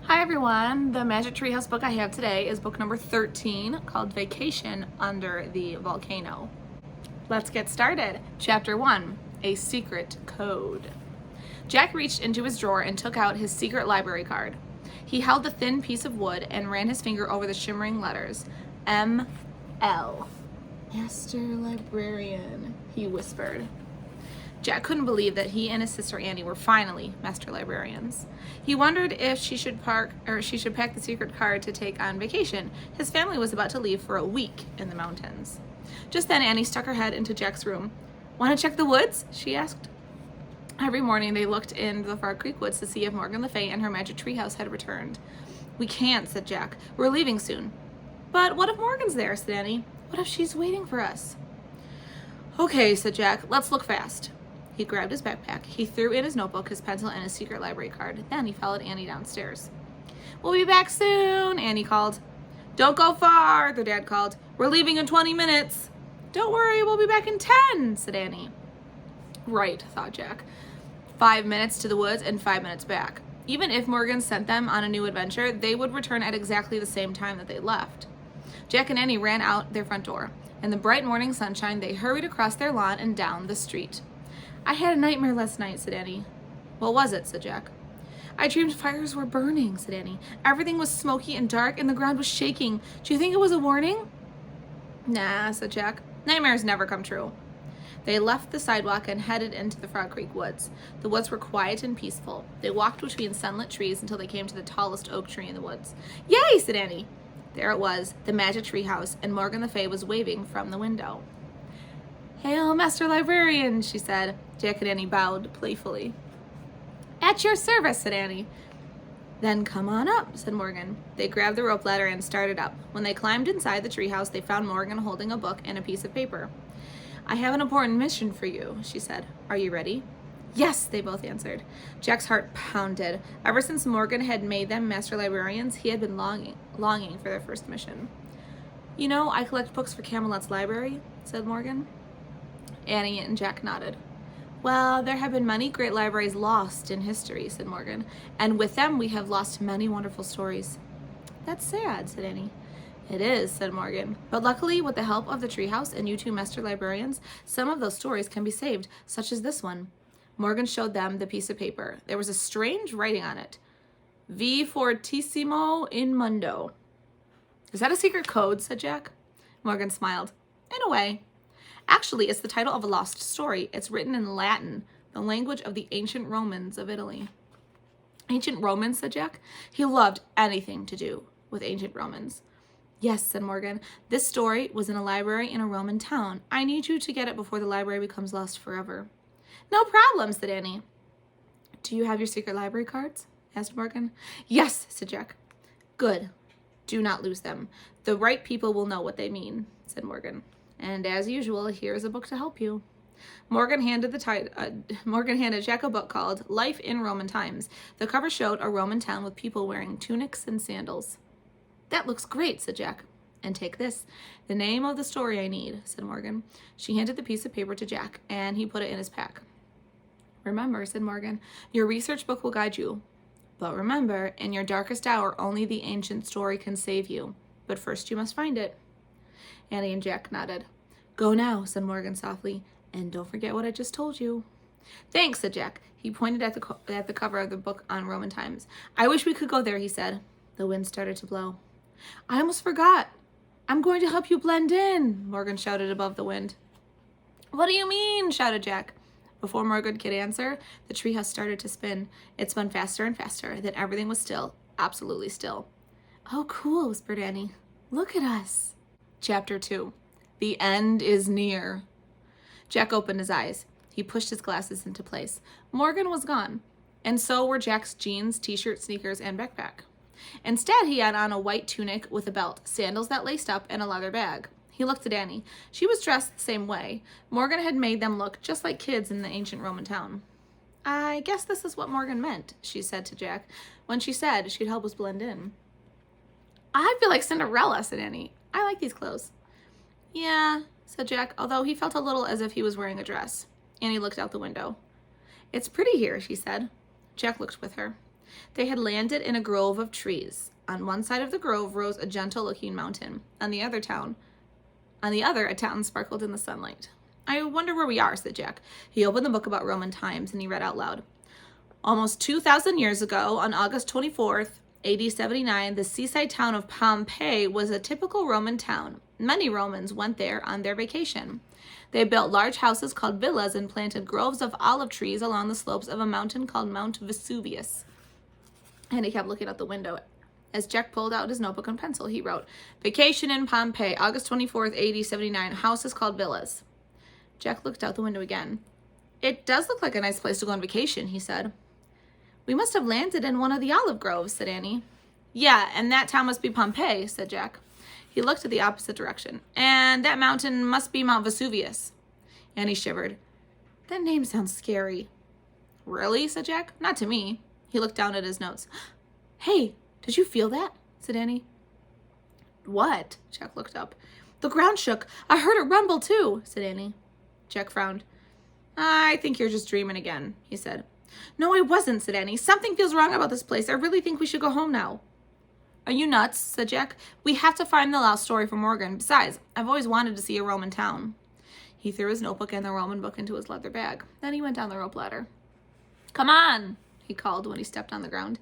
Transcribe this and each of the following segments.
Hi everyone, the Magic Treehouse book I have today is book number 13 called Vacation Under the Volcano. Let's get started. Chapter 1, A Secret Code. Jack reached into his drawer and took out his secret library card. He held the thin piece of wood and ran his finger over the shimmering letters. M.L. Master Librarian, he whispered. Jack couldn't believe that he and his sister Annie were finally master librarians. He wondered if she should pack the secret card to take on vacation. His family was about to leave for a week in the mountains. Just then Annie stuck her head into Jack's room. "Want to check the woods?" she asked. Every morning they looked in the Far Creek woods to see if Morgan Le Fay and her magic treehouse had returned. "We can't," said Jack. "We're leaving soon." "But what if Morgan's there?" said Annie. "What if she's waiting for us?" "Okay," said Jack. "Let's look fast." He grabbed his backpack. He threw in his notebook, his pencil, and his secret library card. Then he followed Annie downstairs. "We'll be back soon," Annie called. "Don't go far," their dad called. "We're leaving in 20 minutes. "Don't worry, we'll be back in 10, said Annie. Right, thought Jack. 5 minutes to the woods and 5 minutes back. Even if Morgan sent them on a new adventure, they would return at exactly the same time that they left. Jack and Annie ran out their front door. In the bright morning sunshine, they hurried across their lawn and down the street. "I had a nightmare last night," said Annie. "What was it?" said Jack. "I dreamed fires were burning," said Annie. "Everything was smoky and dark and the ground was shaking. Do you think it was a warning?" "Nah," said Jack. "Nightmares never come true." They left the sidewalk and headed into the Frog Creek woods. The woods were quiet and peaceful. They walked between sunlit trees until they came to the tallest oak tree in the woods. "Yay!" said Annie. There it was, the magic tree house, and Morgan Le Fay was waving from the window. "Hail, Master Librarian," she said. Jack and Annie bowed playfully. "At your service," said Annie. "Then come on up," said Morgan. They grabbed the rope ladder and started up. When they climbed inside the treehouse, they found Morgan holding a book and a piece of paper. "I have an important mission for you," she said. "Are you ready?" "Yes," they both answered. Jack's heart pounded. Ever since Morgan had made them master librarians, he had been longing for their first mission. "You know, I collect books for Camelot's library," said Morgan. Annie and Jack nodded. "Well, there have been many great libraries lost in history," said Morgan, "and with them we have lost many wonderful stories." "That's sad," said Annie. "It is," said Morgan, "but luckily, with the help of the treehouse and you two master librarians, some of those stories can be saved, such as this one." Morgan showed them the piece of paper. There was a strange writing on it. "Vi fortissimo in mundo." "Is that a secret code?" said Jack. Morgan smiled. "In a way. Actually, it's the title of a lost story. It's written in Latin, the language of the ancient Romans of Italy." "Ancient Romans?" said Jack. He loved anything to do with ancient Romans. "Yes," said Morgan. "This story was in a library in a Roman town. I need you to get it before the library becomes lost forever." "No problem," said Annie. "Do you have your secret library cards?" asked Morgan. "Yes," said Jack. "Good. Do not lose them. The right people will know what they mean," said Morgan. "And as usual, here is a book to help you." Morgan handed Jack a book called Life in Roman Times. The cover showed a Roman town with people wearing tunics and sandals. "That looks great," said Jack. "And take this, the name of the story I need," said Morgan. She handed the piece of paper to Jack, and he put it in his pack. "Remember," said Morgan, "your research book will guide you. But remember, in your darkest hour, only the ancient story can save you. But first you must find it." Annie and Jack nodded. "Go now," said Morgan softly, "and don't forget what I just told you." "Thanks," said Jack. He pointed at the cover of the book on Roman times. "I wish we could go there," he said. The wind started to blow. "I almost forgot. I'm going to help you blend in," Morgan shouted above the wind. "What do you mean?" shouted Jack. Before Morgan could answer, the treehouse started to spin. It spun faster and faster. Then everything was still, absolutely still. "Oh, cool," whispered Annie. "Look at us." Chapter 2. The end is near. Jack opened his eyes. He pushed his glasses into place. Morgan was gone, and so were Jack's jeans, t-shirt, sneakers, and backpack. Instead, he had on a white tunic with a belt, sandals that laced up, and a leather bag. He looked at Annie. She was dressed the same way. Morgan had made them look just like kids in the ancient Roman town. "I guess this is what Morgan meant," she said to Jack, when she said she'd help us blend in. "I feel like Cinderella," said Annie. "I like these clothes." "Yeah," said Jack, although he felt a little as if he was wearing a dress. Annie looked out the window. "It's pretty here," she said. Jack looked with her. They had landed in a grove of trees. On one side of the grove rose a gentle-looking mountain. On the other, a town sparkled in the sunlight. I wonder where we are, said Jack. He opened the book about Roman times, and he read out loud. Almost 2,000 years ago, on August 24th, AD 79, the seaside town of Pompeii was a typical Roman town. Many Romans went there on their vacation. They built large houses called villas and planted groves of olive trees along the slopes of a mountain called Mount Vesuvius. And he kept looking out the window. As Jack pulled out his notebook and pencil, he wrote, Vacation in Pompeii, August 24th, AD 79, houses called villas. Jack looked out the window again. It does look like a nice place to go on vacation, he said. We must have landed in one of the olive groves, said Annie. Yeah, and that town must be Pompeii, said Jack. He looked at the opposite direction. And that mountain must be Mount Vesuvius. Annie shivered. That name sounds scary. Really? Said Jack. Not to me. He looked down at his notes. Hey, did you feel that? Said Annie. What? Jack looked up. The ground shook. I heard it rumble too, said Annie. Jack frowned. I think you're just dreaming again, he said. No, I wasn't, said Annie. Something feels wrong about this place. I really think we should go home now. Are you nuts? Said Jack. We have to find the lost story for Morgan. Besides, I've always wanted to see a Roman town. He threw his notebook and the Roman book into his leather bag. Then he went down the rope ladder. Come on, he called when he stepped on the ground.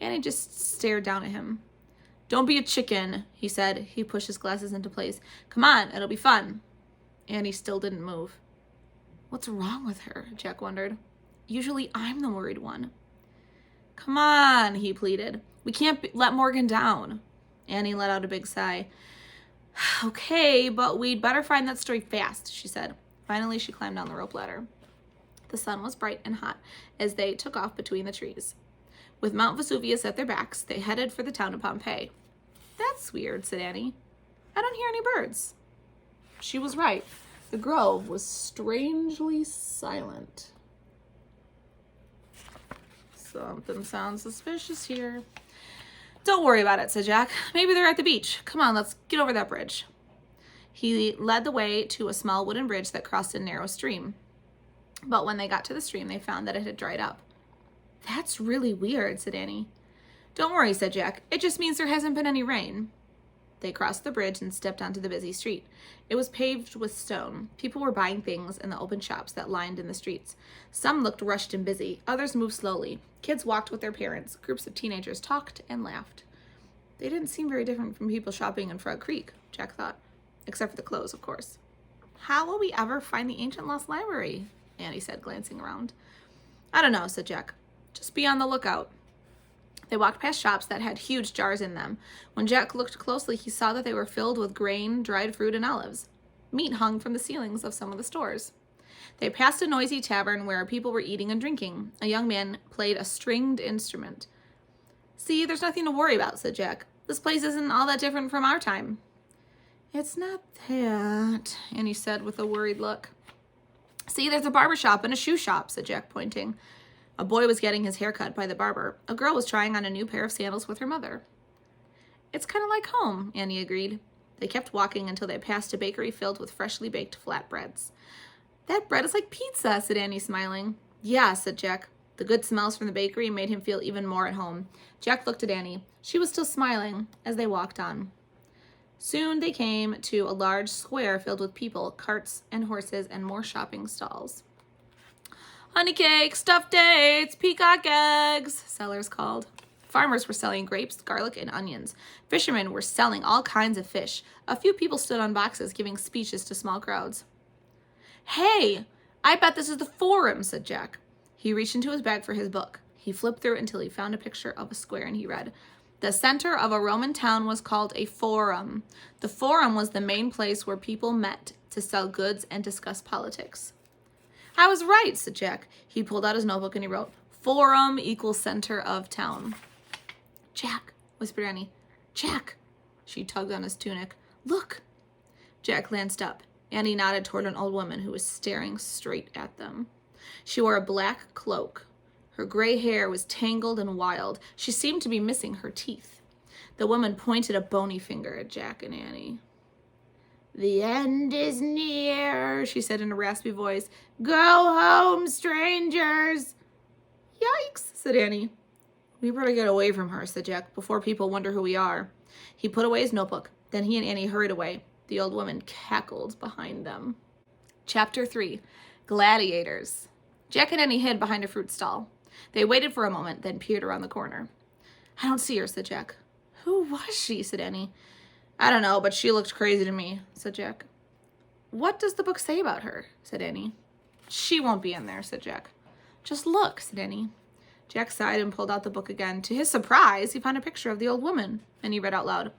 Annie just stared down at him. Don't be a chicken, he said. He pushed his glasses into place. Come on, it'll be fun. Annie still didn't move. What's wrong with her? Jack wondered. Usually I'm the worried one. Come on, he pleaded. We can't let Morgan down. Annie let out a big sigh. Okay, but we'd better find that story fast, she said. Finally, she climbed down the rope ladder. The sun was bright and hot as they took off between the trees. With Mount Vesuvius at their backs, they headed for the town of Pompeii. That's weird, said Annie. I don't hear any birds. She was right. The grove was strangely silent. Something sounds suspicious here. Don't worry about it, said Jack. Maybe they're at the beach. Come on, let's get over that bridge. He led the way to a small wooden bridge that crossed a narrow stream. But when they got to the stream, they found that it had dried up. That's really weird, said Annie. Don't worry, said Jack. It just means there hasn't been any rain. They crossed the bridge and stepped onto the busy street. It was paved with stone. People were buying things in the open shops that lined in the streets. Some looked rushed and busy. Others moved slowly. Kids walked with their parents. Groups of teenagers talked and laughed. They didn't seem very different from people shopping in Frog Creek, Jack thought. Except for the clothes, of course. How will we ever find the ancient lost library? Annie said, glancing around. I don't know, said Jack. Just be on the lookout. They walked past shops that had huge jars in them. When Jack looked closely, he saw that they were filled with grain, dried fruit, and olives. Meat hung from the ceilings of some of the stores. They passed a noisy tavern where people were eating and drinking. A young man played a stringed instrument. See, there's nothing to worry about, said Jack. This place isn't all that different from our time. It's not that, Annie said with a worried look. See, there's a barber shop and a shoe shop, said Jack, pointing. A boy was getting his hair cut by the barber. A girl was trying on a new pair of sandals with her mother. It's kind of like home, Annie agreed. They kept walking until they passed a bakery filled with freshly baked flatbreads. That bread is like pizza, said Annie, smiling. Yeah, said Jack. The good smells from the bakery made him feel even more at home. Jack looked at Annie. She was still smiling as they walked on. Soon they came to a large square filled with people, carts, and horses, and more shopping stalls. Honey cake, stuffed dates, peacock eggs, sellers called. Farmers were selling grapes, garlic, and onions. Fishermen were selling all kinds of fish. A few people stood on boxes giving speeches to small crowds. Hey, I bet this is the Forum, said Jack. He reached into his bag for his book. He flipped through until he found a picture of a square, and he read, The center of a Roman town was called a Forum. The Forum was the main place where people met to sell goods and discuss politics. I was right, said Jack. He pulled out his notebook and he wrote, Forum equals center of town. Jack, whispered Annie. Jack. She tugged on his tunic. Look. Jack glanced up. Annie nodded toward an old woman who was staring straight at them. She wore a black cloak. Her gray hair was tangled and wild. She seemed to be missing her teeth. The woman pointed a bony finger at Jack and Annie. The end is near, she said in a raspy voice. Go home, strangers. Yikes, said Annie. We better get away from her, said Jack, before people wonder who we are. He put away his notebook. Then he and Annie hurried away. The old woman cackled behind them. Chapter 3. Gladiators. Jack and Annie hid behind a fruit stall. They waited for a moment, then peered around the corner. I don't see her, said Jack. Who was she, said Annie. I don't know, but she looked crazy to me, said Jack. What does the book say about her, said Annie. She won't be in there, said Jack. Just look, said Annie. Jack sighed and pulled out the book again. To his surprise, he found a picture of the old woman, and he read out loud.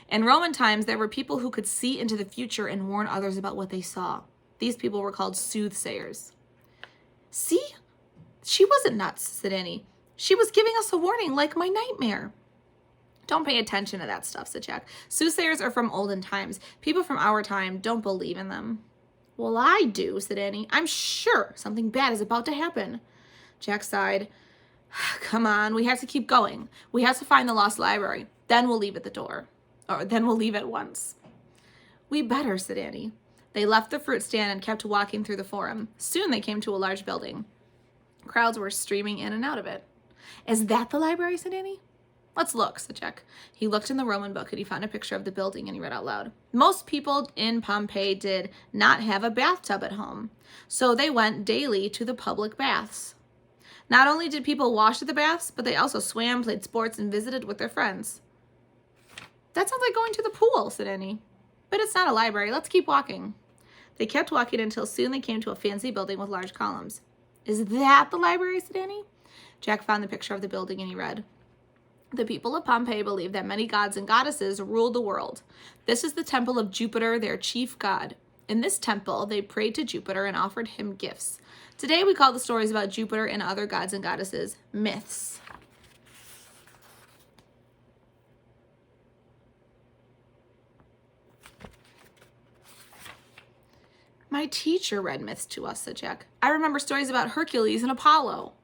In Roman times, there were people who could see into the future and warn others about what they saw. These people were called soothsayers. See? She wasn't nuts, said Annie. She was giving us a warning, like my nightmare. Don't pay attention to that stuff, said Jack. Soothsayers are from olden times. People from our time don't believe in them. Well, I do, said Annie. I'm sure something bad is about to happen. Jack sighed. Come on, we have to keep going. We have to find the lost library. Then we'll leave at the door. Or then we'll leave at once. We better, said Annie. They left the fruit stand and kept walking through the forum. Soon they came to a large building. Crowds were streaming in and out of it. Is that the library, said Annie. Let's look, said Jack. He looked in the Roman book and he found a picture of the building and he read out loud. Most people in Pompeii did not have a bathtub at home, so they went daily to the public baths. Not only did people wash at the baths, but they also swam, played sports, and visited with their friends. That sounds like going to the pool, said Annie. But it's not a library. Let's keep walking. They kept walking until soon they came to a fancy building with large columns. Is that the library, said Annie? Jack found the picture of the building and he read. The people of Pompeii believed that many gods and goddesses ruled the world. This is the temple of Jupiter, their chief god. In this temple, they prayed to Jupiter and offered him gifts. Today, we call the stories about Jupiter and other gods and goddesses myths. My teacher read myths to us, said Jack. I remember stories about Hercules and Apollo.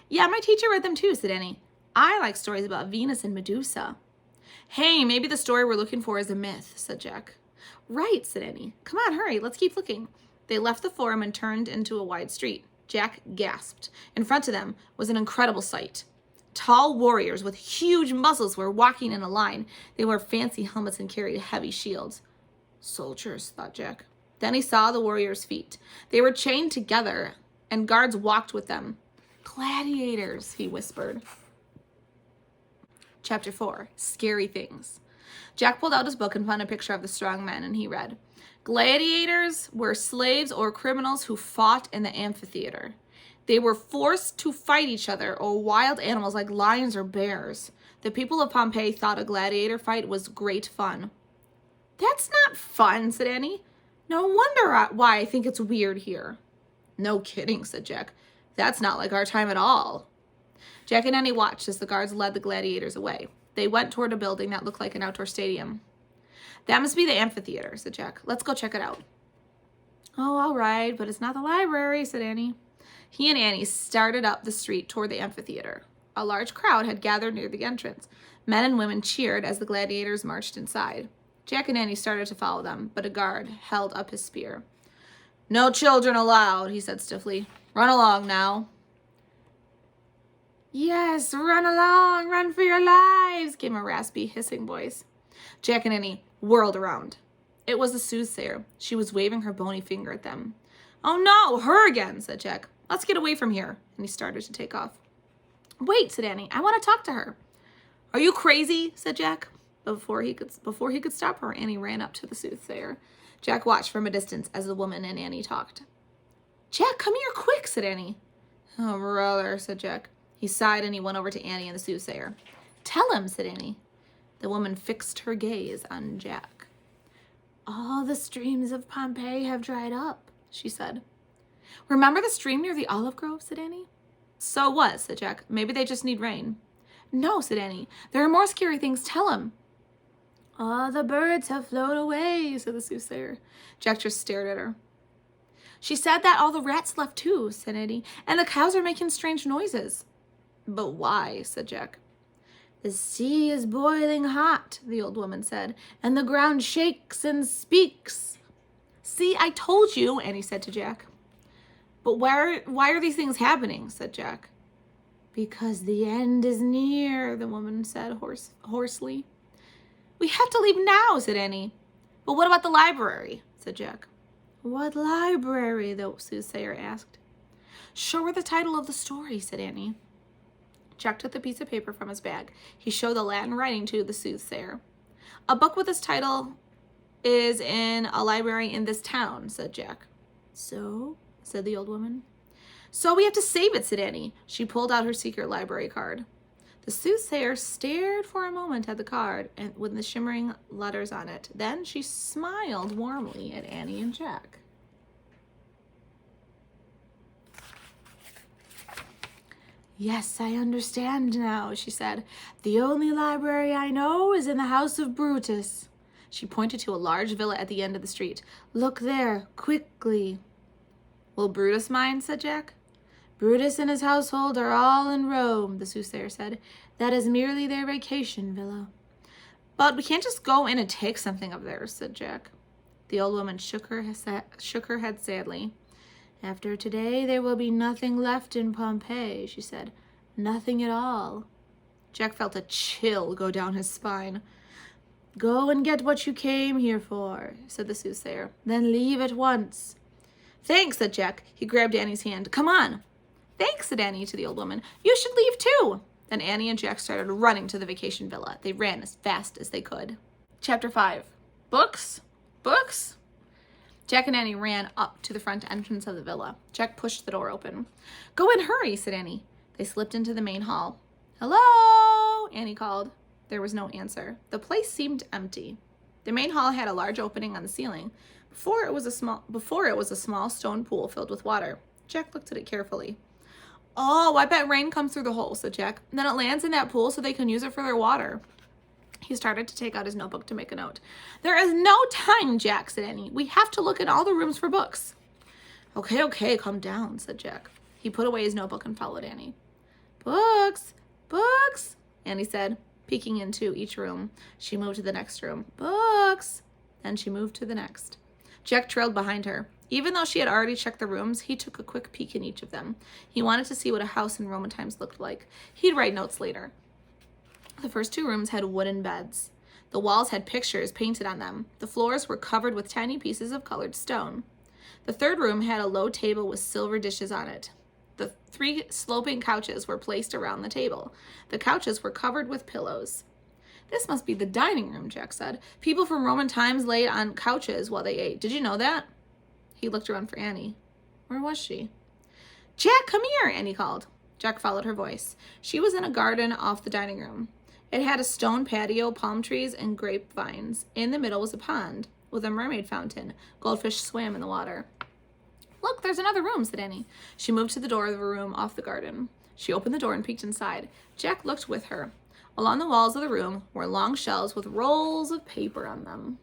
Yeah, my teacher read them too, said Annie. I like stories about Venus and Medusa. Hey, maybe the story we're looking for is a myth, said Jack. Right, said Annie. Come on, hurry, let's keep looking. They left the forum and turned into a wide street. Jack gasped. In front of them was an incredible sight. Tall warriors with huge muscles were walking in a line. They wore fancy helmets and carried heavy shields. Soldiers, thought Jack. Then he saw the warriors' feet. They were chained together, and guards walked with them. Gladiators, he whispered. Chapter 4. Scary Things. Jack pulled out his book and found a picture of the strong men, and he read, Gladiators were slaves or criminals who fought in the amphitheater. They were forced to fight each other or wild animals like lions or bears. The people of Pompeii thought a gladiator fight was great fun. That's not fun, said Annie. No wonder why I think it's weird here. No kidding, said Jack. That's not like our time at all. Jack and Annie watched as the guards led the gladiators away. They went toward a building that looked like an outdoor stadium. That must be the amphitheater, said Jack. Let's go check it out. Oh, all right, but it's not the library, said Annie. He and Annie started up the street toward the amphitheater. A large crowd had gathered near the entrance. Men and women cheered as the gladiators marched inside. Jack and Annie started to follow them, but a guard held up his spear. No children allowed, he said stiffly. Run along now. Yes, run along, run for your lives, came a raspy, hissing voice. Jack and Annie whirled around. It was the soothsayer. She was waving her bony finger at them. Oh no, her again, said Jack. Let's get away from here. And he started to take off. Wait, said Annie. I want to talk to her. Are you crazy? Said Jack. Before he could stop her, Annie ran up to the soothsayer. Jack watched from a distance as the woman and Annie talked. Jack, come here quick, said Annie. Oh, brother, said Jack. He sighed and he went over to Annie and the soothsayer. Tell him, said Annie. The woman fixed her gaze on Jack. All the streams of Pompeii have dried up, she said. Remember the stream near the olive grove, said Annie. So what, said Jack. Maybe they just need rain. No, said Annie. There are more scary things. Tell him. All the birds have flown away, said the soothsayer. Jack just stared at her. She said that all the rats left too, said Annie, and the cows are making strange noises. But why, said Jack. The sea is boiling hot, the old woman said, and the ground shakes and speaks. See, I told you, Annie said to Jack. But why are these things happening, said Jack. Because the end is near, the woman said hoarsely. We have to leave now, said Annie. But what about the library, said Jack. What library, the soothsayer asked. Show her the title of the story, said Annie. Jack took the piece of paper from his bag. He showed the Latin writing to the soothsayer. A book with this title is in a library in this town, said Jack. So, said the old woman. So we have to save it, said Annie. She pulled out her secret library card. The soothsayer stared for a moment at the card and with the shimmering letters on it. Then she smiled warmly at Annie and Jack. Yes, I understand now, she said. The only library I know is in the house of Brutus. She pointed to a large villa at the end of the street. Look there, quickly. Will Brutus mind, said Jack. Brutus and his household are all in Rome, the soothsayer said. That is merely their vacation villa. But we can't just go in and take something of theirs, said Jack. The old woman shook her head sadly. After today, there will be nothing left in Pompeii, she said. Nothing at all. Jack felt a chill go down his spine. Go and get what you came here for, said the soothsayer. Then leave at once. Thanks, said Jack. He grabbed Annie's hand. Come on. Thanks, said Annie to the old woman. You should leave too. Then Annie and Jack started running to the vacation villa. They ran as fast as they could. Chapter 5. Books? Books? Jack and Annie ran up to the front entrance of the villa. Jack pushed the door open. Go in, hurry, said Annie. They slipped into the main hall. Hello, Annie called. There was no answer. The place seemed empty. The main hall had a large opening on the ceiling. Before it was a small stone pool filled with water. Jack looked at it carefully. Oh, I bet rain comes through the hole, said Jack. And then it lands in that pool so they can use it for their water. He started to take out his notebook to make a note. There is no time, Jack, said Annie. We have to look in all the rooms for books. Okay, calm down, said Jack. He put away his notebook and followed Annie. Books, books, Annie said, peeking into each room. She moved to the next room. Books. Then she moved to the next. Jack trailed behind her. Even though she had already checked the rooms, he took a quick peek in each of them. He wanted to see what a house in Roman times looked like. He'd write notes later. The first two rooms had wooden beds. The walls had pictures painted on them. The floors were covered with tiny pieces of colored stone. The third room had a low table with silver dishes on it. The 3 sloping couches were placed around the table. The couches were covered with pillows. This must be the dining room, Jack said. People from Roman times laid on couches while they ate. Did you know that? He looked around for Annie. Where was she? Jack, come here, Annie called. Jack followed her voice. She was in a garden off the dining room. It had a stone patio, palm trees, and grapevines. In the middle was a pond with a mermaid fountain. Goldfish swam in the water. Look, there's another room, said Annie. She moved to the door of a room off the garden. She opened the door and peeked inside. Jack looked with her. Along the walls of the room were long shelves with rolls of paper on them.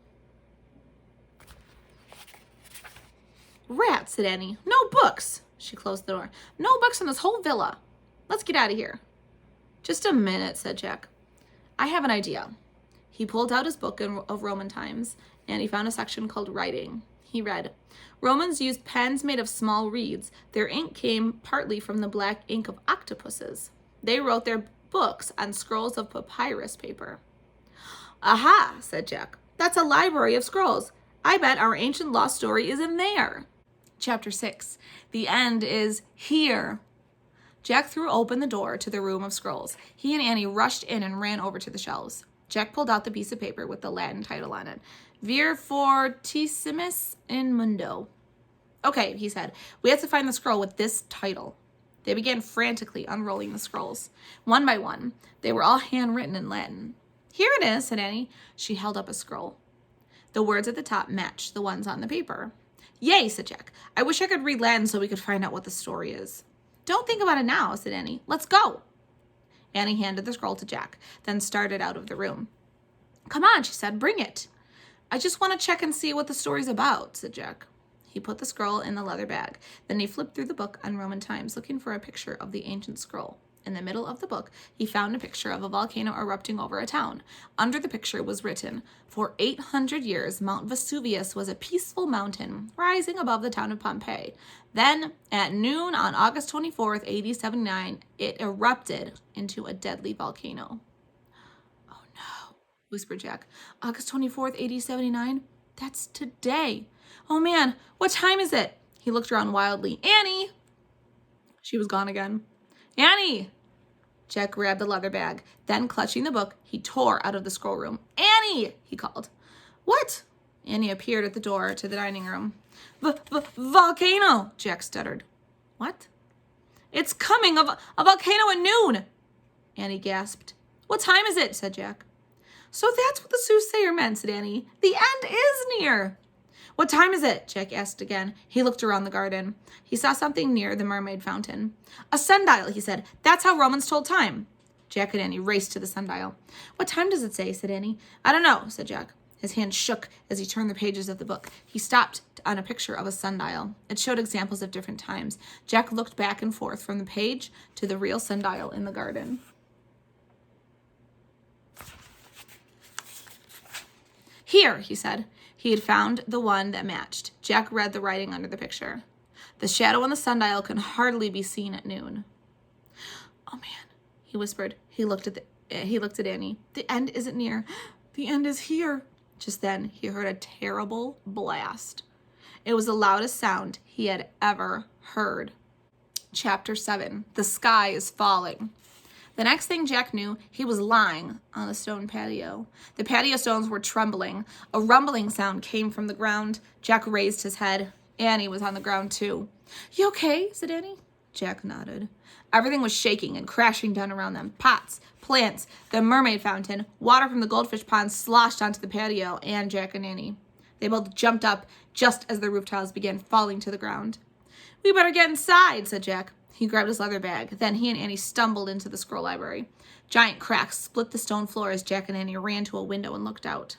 Rats, said Annie. No books. She closed the door. No books in this whole villa. Let's get out of here. Just a minute, said Jack. I have an idea. He pulled out his book of Roman times, and he found a section called Writing. He read, Romans used pens made of small reeds. Their ink came partly from the black ink of octopuses. They wrote their books on scrolls of papyrus paper. Aha, said Jack. That's a library of scrolls. I bet our ancient lost story is in there. Chapter 6. The end is here. Jack threw open the door to the room of scrolls. He and Annie rushed in and ran over to the shelves. Jack pulled out the piece of paper with the Latin title on it. Vir fortissimus in mundo. Okay, he said. We have to find the scroll with this title. They began frantically unrolling the scrolls. One by one, they were all handwritten in Latin. Here it is, said Annie. She held up a scroll. The words at the top matched the ones on the paper. Yay, said Jack. I wish I could read Latin so we could find out what the story is. Don't think about it now, said Annie. Let's go. Annie handed the scroll to Jack, then started out of the room. Come on, she said. Bring it. I just want to check and see what the story's about, said Jack. He put the scroll in the leather bag. Then he flipped through the book on Roman times, looking for a picture of the ancient scroll. In the middle of the book, he found a picture of a volcano erupting over a town. Under the picture was written, "For 800 years, Mount Vesuvius was a peaceful mountain rising above the town of Pompeii. Then, at noon on August 24th, AD 79, it erupted into a deadly volcano." "Oh no," whispered Jack. "August 24th, AD 79? That's today. Oh man, what time is it?" He looked around wildly. "Annie!" She was gone again. "Annie!" Jack grabbed the leather bag. Then, clutching the book, he tore out of the scroll room. "Annie!" he called. "What?" Annie appeared at the door to the dining room. Volcano!" Jack stuttered. "What?" "It's coming! A volcano at noon!" Annie gasped. "What time is it?" said Jack. "So that's what the soothsayer meant," said Annie. "The end is near." "What time is it?" Jack asked again. He looked around the garden. He saw something near the mermaid fountain. "A sundial," he said. "That's how Romans told time." Jack and Annie raced to the sundial. "What time does it say?" said Annie. "I don't know," said Jack. His hand shook as he turned the pages of the book. He stopped on a picture of a sundial. It showed examples of different times. Jack looked back and forth from the page to the real sundial in the garden. "Here," he said. He had found the one that matched. Jack read the writing under the picture. "The shadow on the sundial can hardly be seen at noon." "Oh man," he whispered. He looked at Annie. "The end isn't near. The end is here." Just then, he heard a terrible blast. It was the loudest sound he had ever heard. Chapter 7. The sky is falling. The next thing Jack knew, he was lying on the stone patio. The patio stones were trembling. A rumbling sound came from the ground. Jack raised his head. Annie was on the ground too. "You okay?" said Annie. Jack nodded. Everything was shaking and crashing down around them. Pots, plants, the mermaid fountain, water from the goldfish pond sloshed onto the patio and Jack and Annie. They both jumped up just as the roof tiles began falling to the ground. "We better get inside," said Jack. He grabbed his leather bag. Then he and Annie stumbled into the scroll library. Giant cracks split the stone floor as Jack and Annie ran to a window and looked out.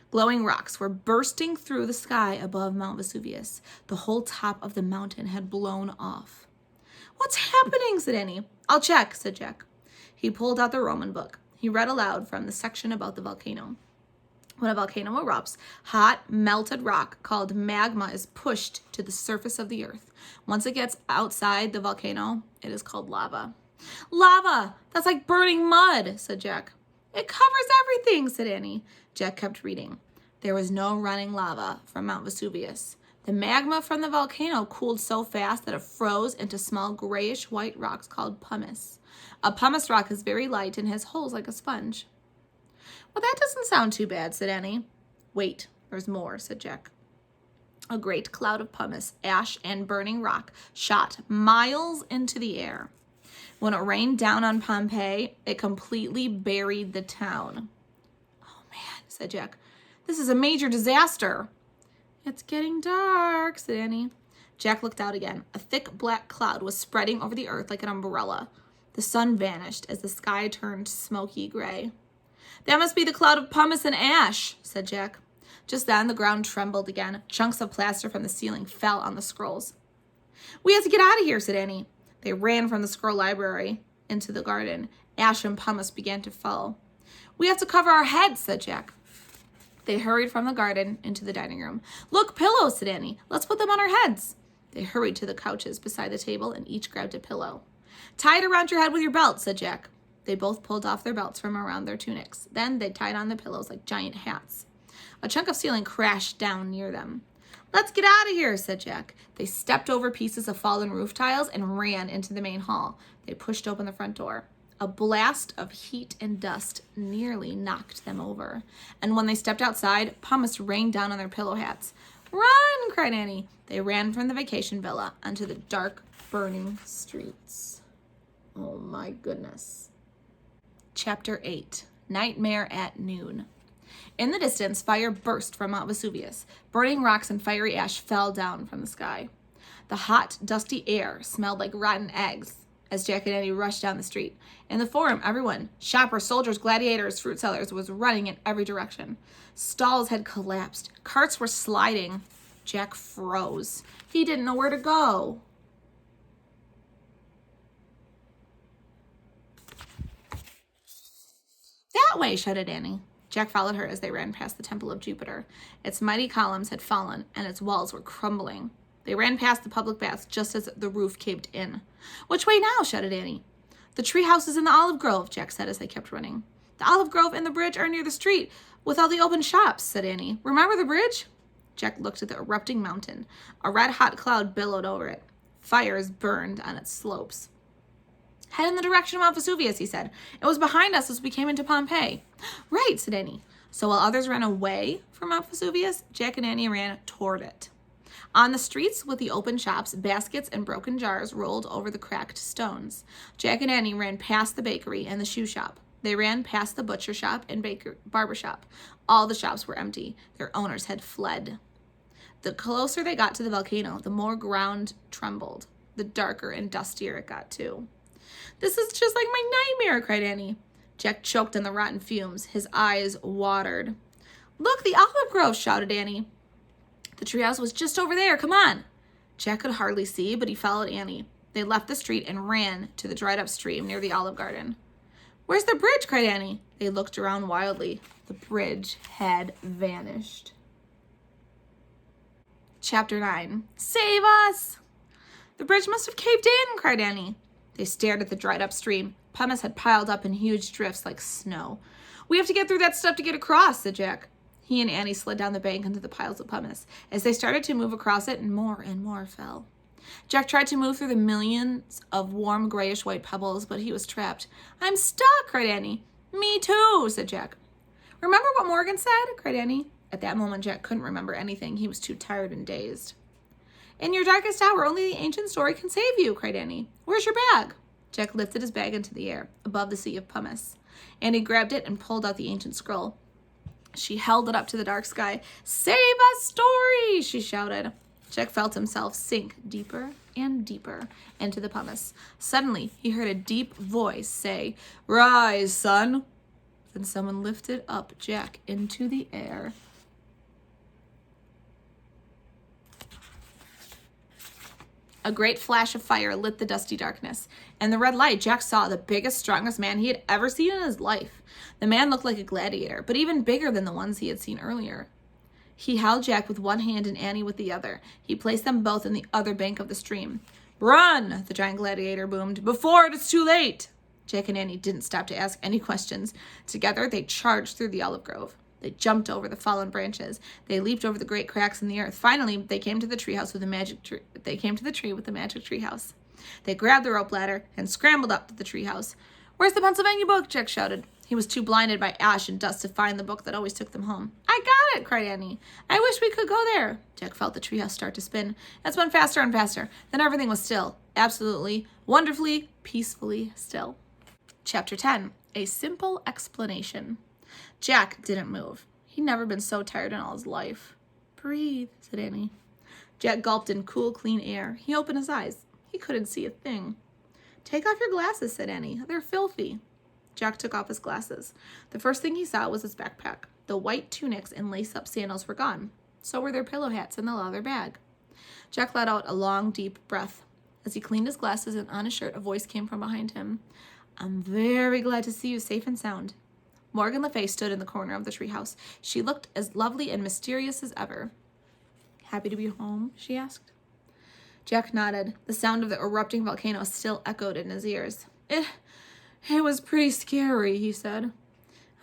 Glowing rocks were bursting through the sky above Mount Vesuvius. The whole top of the mountain had blown off. "What's happening?" said Annie. "I'll check," said Jack. He pulled out the Roman book. He read aloud from the section about the volcano. When a volcano erupts, hot, melted rock called magma is pushed to the surface of the earth. Once it gets outside the volcano, it is called lava. "Lava! That's like burning mud," said Jack. "It covers everything," said Annie. Jack kept reading. There was no running lava from Mount Vesuvius. The magma from the volcano cooled so fast that it froze into small grayish-white rocks called pumice. A pumice rock is very light and has holes like a sponge. "Well, that doesn't sound too bad," said Annie. "Wait, there's more," said Jack. A great cloud of pumice, ash, and burning rock shot miles into the air. When it rained down on Pompeii, it completely buried the town. "Oh man," said Jack. "This is a major disaster." "It's getting dark," said Annie. Jack looked out again. A thick black cloud was spreading over the earth like an umbrella. The sun vanished as the sky turned smoky gray. "That must be the cloud of pumice and ash," said Jack. Just then, the ground trembled again. Chunks of plaster from the ceiling fell on the scrolls. "We have to get out of here," said Annie. They ran from the scroll library into the garden. Ash and pumice began to fall. "We have to cover our heads," said Jack. They hurried from the garden into the dining room. "Look, pillows," said Annie. "Let's put them on our heads." They hurried to the couches beside the table and each grabbed a pillow. "Tie it around your head with your belt," said Jack. They both pulled off their belts from around their tunics. Then they tied on the pillows like giant hats. A chunk of ceiling crashed down near them. "Let's get out of here," said Jack. They stepped over pieces of fallen roof tiles and ran into the main hall. They pushed open the front door. A blast of heat and dust nearly knocked them over. And when they stepped outside, pumice rained down on their pillow hats. "Run!" cried Annie. They ran from the vacation villa onto the dark, burning streets. Oh my goodness. Chapter 8. Nightmare at Noon. In the distance, fire burst from Mount Vesuvius. Burning rocks and fiery ash fell down from the sky. The hot, dusty air smelled like rotten eggs as Jack and Annie rushed down the street. In the forum, everyone, shoppers, soldiers, gladiators, fruit sellers, was running in every direction. Stalls had collapsed. Carts were sliding. Jack froze. He didn't know where to go. that way, shouted Annie. Jack followed her as they ran past the Temple of Jupiter. Its mighty columns had fallen, and its walls were crumbling. They ran past the public baths just as the roof caved in. Which way now? Shouted Annie. The tree house is in the olive grove, Jack said as they kept running. The olive grove and the bridge are near the street, with all the open shops, said Annie. Remember the bridge? Jack looked at the erupting mountain. A red-hot cloud billowed over it. Fires burned on its slopes. Head in the direction of Mount Vesuvius, he said. It was behind us as we came into Pompeii. Right, said Annie. So while others ran away from Mount Vesuvius, Jack and Annie ran toward it. On the streets with the open shops, baskets and broken jars rolled over the cracked stones. Jack and Annie ran past the bakery and the shoe shop. They ran past the butcher shop and barber shop. All the shops were empty. Their owners had fled. The closer they got to the volcano, the more ground trembled. The darker and dustier it got, too. This is just like my nightmare, cried Annie. Jack choked on the rotten fumes. His eyes watered. Look, the olive grove, shouted Annie. The treehouse was just over there. Come on. Jack could hardly see, but he followed Annie. They left the street and ran to the dried-up stream near the olive garden. Where's the bridge? Cried Annie. They looked around wildly. The bridge had vanished. Chapter 9. Save us! The bridge must have caved in, cried Annie. They stared at the dried-up stream. Pumice had piled up in huge drifts like snow. We have to get through that stuff to get across, said Jack. He and Annie slid down the bank into the piles of pumice. As they started to move across it, and more fell. Jack tried to move through the millions of warm grayish-white pebbles, but he was trapped. I'm stuck, cried Annie. Me too, said Jack. Remember what Morgan said? Cried Annie. At that moment, Jack couldn't remember anything. He was too tired and dazed. In your darkest hour, only the ancient story can save you, cried Annie. Where's your bag? Jack lifted his bag into the air, above the sea of pumice. Annie grabbed it and pulled out the ancient scroll. She held it up to the dark sky. Save us, story, she shouted. Jack felt himself sink deeper and deeper into the pumice. Suddenly, he heard a deep voice say, Rise, son. Then someone lifted up Jack into the air. A great flash of fire lit the dusty darkness. In the red light, Jack saw the biggest, strongest man he had ever seen in his life. The man looked like a gladiator, but even bigger than the ones he had seen earlier. He held Jack with one hand and Annie with the other. He placed them both in the other bank of the stream. Run, the giant gladiator boomed, before it is too late. Jack and Annie didn't stop to ask any questions. Together, they charged through the olive grove. They jumped over the fallen branches. They leaped over the great cracks in the earth. Finally, they came to the treehouse with the magic tree. They came to the tree with the magic treehouse. They grabbed the rope ladder and scrambled up to the treehouse. Where's the Pennsylvania book? Jack shouted. He was too blinded by ash and dust to find the book that always took them home. I got it, cried Annie. I wish we could go there. Jack felt the treehouse start to spin. It spun faster and faster. Then everything was still. Absolutely, wonderfully, peacefully still. Chapter 10. A simple explanation. Jack didn't move. He'd never been so tired in all his life. Breathe, said Annie. Jack gulped in cool, clean air. He opened his eyes. He couldn't see a thing. Take off your glasses, said Annie. They're filthy. Jack took off his glasses. The first thing he saw was his backpack. The white tunics and lace-up sandals were gone. So were their pillow hats and the leather bag. Jack let out a long, deep breath. As he cleaned his glasses and on his shirt, a voice came from behind him. I'm very glad to see you safe and sound. Morgan Le Fay stood in the corner of the treehouse. She looked as lovely and mysterious as ever. Happy to be home? She asked. Jack nodded. The sound of the erupting volcano still echoed in his ears. It was pretty scary, he said.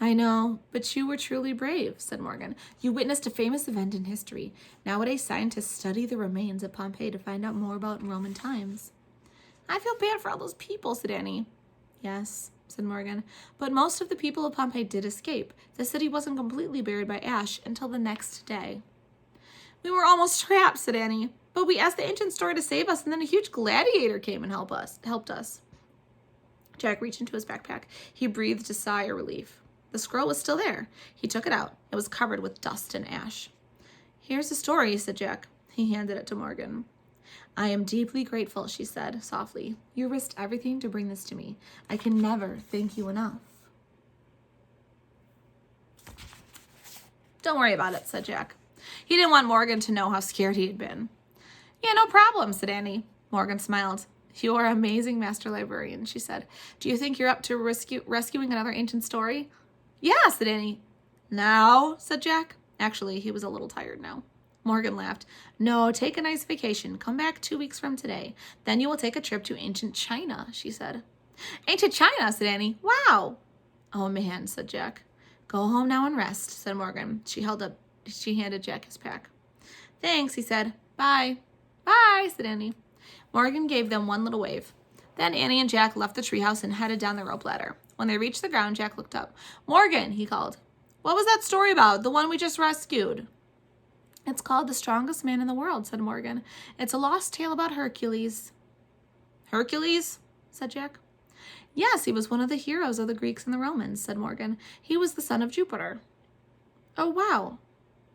I know, but you were truly brave, said Morgan. You witnessed a famous event in history. Nowadays, scientists study the remains of Pompeii to find out more about Roman times. I feel bad for all those people, said Annie. Yes, said Morgan, but most of the people of Pompeii did escape. The city wasn't completely buried by ash until the next day. We were almost trapped, said Annie, but we asked the ancient story to save us, and then a huge gladiator came and helped us. Jack reached into his backpack. He breathed a sigh of relief. The scroll was still there. He took it out. It was covered with dust and ash. Here's the story, said Jack. He handed it to Morgan. I am deeply grateful, she said softly. You risked everything to bring this to me. I can never thank you enough. Don't worry about it, said Jack. He didn't want Morgan to know how scared he had been. Yeah, no problem, said Annie. Morgan smiled. You are an amazing master librarian, she said. Do you think you're up to rescuing another ancient story? Yeah, said Annie. Now, said Jack. Actually, he was a little tired now. Morgan laughed. No, take a nice vacation. Come back 2 weeks from today. Then you will take a trip to ancient China, she said. Ancient China, said Annie. Wow. Oh, man, said Jack. Go home now and rest, said Morgan. She handed Jack his pack. Thanks, he said. Bye. Bye, said Annie. Morgan gave them one little wave. Then Annie and Jack left the treehouse and headed down the rope ladder. When they reached the ground, Jack looked up. Morgan, he called. What was that story about, the one we just rescued? It's called The Strongest Man in the World, said Morgan. It's a lost tale about Hercules. Hercules? Said Jack. Yes, he was one of the heroes of the Greeks and the Romans, said Morgan. He was the son of Jupiter. Oh, wow.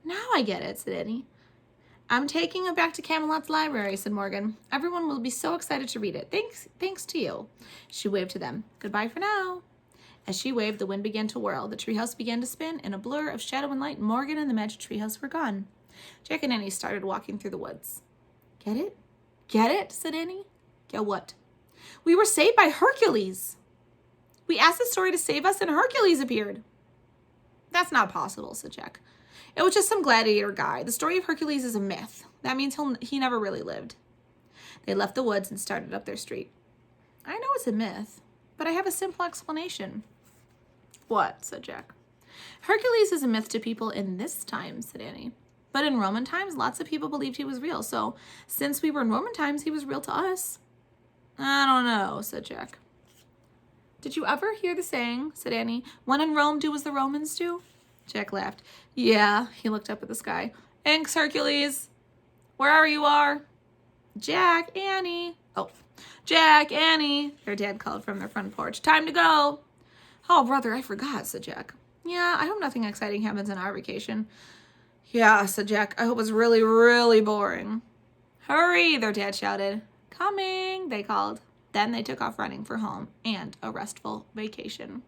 Now I get it, said Annie. I'm taking it back to Camelot's library, said Morgan. Everyone will be so excited to read it. Thanks to you. She waved to them. Goodbye for now. As she waved, the wind began to whirl. The treehouse began to spin. In a blur of shadow and light, Morgan and the magic treehouse were gone. Jack and Annie started walking through the woods. Get it? Get it? Said Annie. Get what? We were saved by Hercules. We asked the story to save us, and Hercules appeared. That's not possible, said Jack. It was just some gladiator guy. The story of Hercules is a myth. That means he never really lived. They left the woods and started up their street. I know it's a myth, but I have a simple explanation. What? Said Jack. Hercules is a myth to people in this time, said Annie. But in Roman times, lots of people believed he was real. So since we were in Roman times, he was real to us. I don't know, said Jack. Did you ever hear the saying, said Annie, when in Rome, do as the Romans do? Jack laughed. Yeah, he looked up at the sky. Thanks, Hercules. Wherever you are. Jack, Annie. Oh, Jack, Annie, their dad called from their front porch. Time to go. Oh, brother, I forgot, said Jack. Yeah, I hope nothing exciting happens in our vacation. Yeah, said Jack. I hope it's really, really boring. Hurry, their dad shouted. Coming, they called. Then they took off running for home and a restful vacation.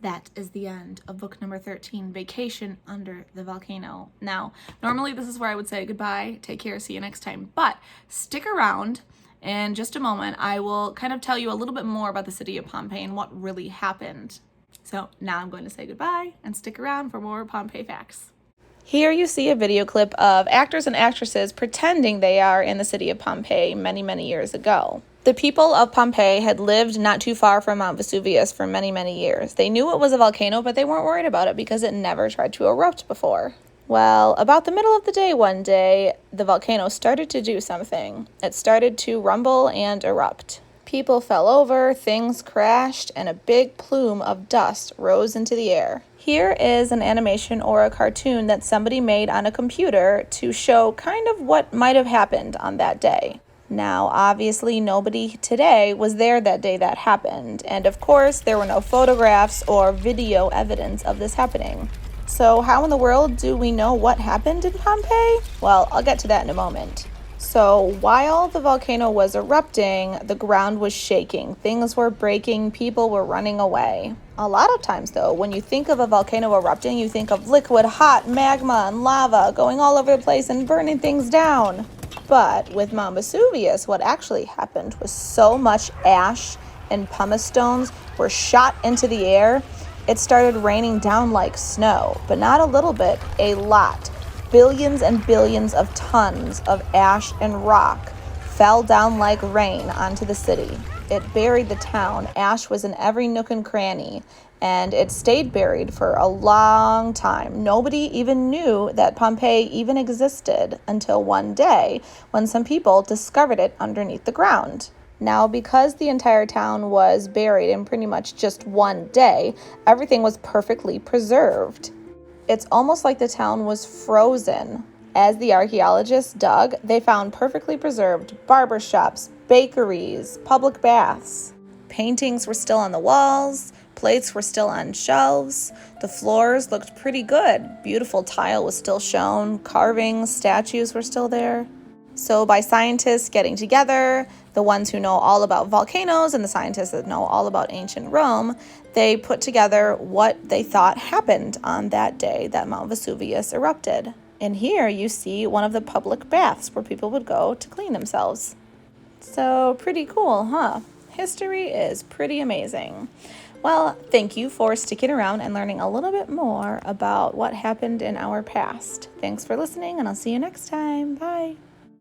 That is the end of book number 13, Vacation Under the Volcano. Now, normally this is where I would say goodbye, take care, see you next time. But stick around. In just a moment, I will kind of tell you a little bit more about the city of Pompeii and what really happened. So now I'm going to say goodbye and stick around for more Pompeii facts. Here you see a video clip of actors and actresses pretending they are in the city of Pompeii many, many years ago. The people of Pompeii had lived not too far from Mount Vesuvius for many, many years. They knew it was a volcano, but they weren't worried about it because it never tried to erupt before. Well, about the middle of the day one day, the volcano started to do something. It started to rumble and erupt. People fell over, things crashed, and a big plume of dust rose into the air. Here is an animation or a cartoon that somebody made on a computer to show kind of what might have happened on that day. Now, obviously, nobody today was there that day that happened, and of course, there were no photographs or video evidence of this happening. So how in the world do we know what happened in Pompeii? Well, I'll get to that in a moment. So while the volcano was erupting, the ground was shaking, things were breaking, people were running away. A lot of times, though, when you think of a volcano erupting, you think of liquid, hot magma and lava going all over the place and burning things down. But with Mount Vesuvius, what actually happened was so much ash and pumice stones were shot into the air, it started raining down like snow, but not a little bit, a lot. Billions and billions of tons of ash and rock fell down like rain onto the city. It buried the town. Ash was in every nook and cranny, and it stayed buried for a long time. Nobody even knew that Pompeii even existed until one day when some people discovered it underneath the ground. Now, because the entire town was buried in pretty much just one day, everything was perfectly preserved. It's almost like the town was frozen. As the archaeologists dug, they found perfectly preserved barbershops, bakeries, public baths. Paintings were still on the walls, plates were still on shelves, the floors looked pretty good. Beautiful tile was still shown, carvings, statues were still there. So by scientists getting together, the ones who know all about volcanoes and the scientists that know all about ancient Rome, they put together what they thought happened on that day that Mount Vesuvius erupted. And here you see one of the public baths where people would go to clean themselves. So pretty cool, huh? History is pretty amazing. Well, thank you for sticking around and learning a little bit more about what happened in our past. Thanks for listening, and I'll see you next time. Bye.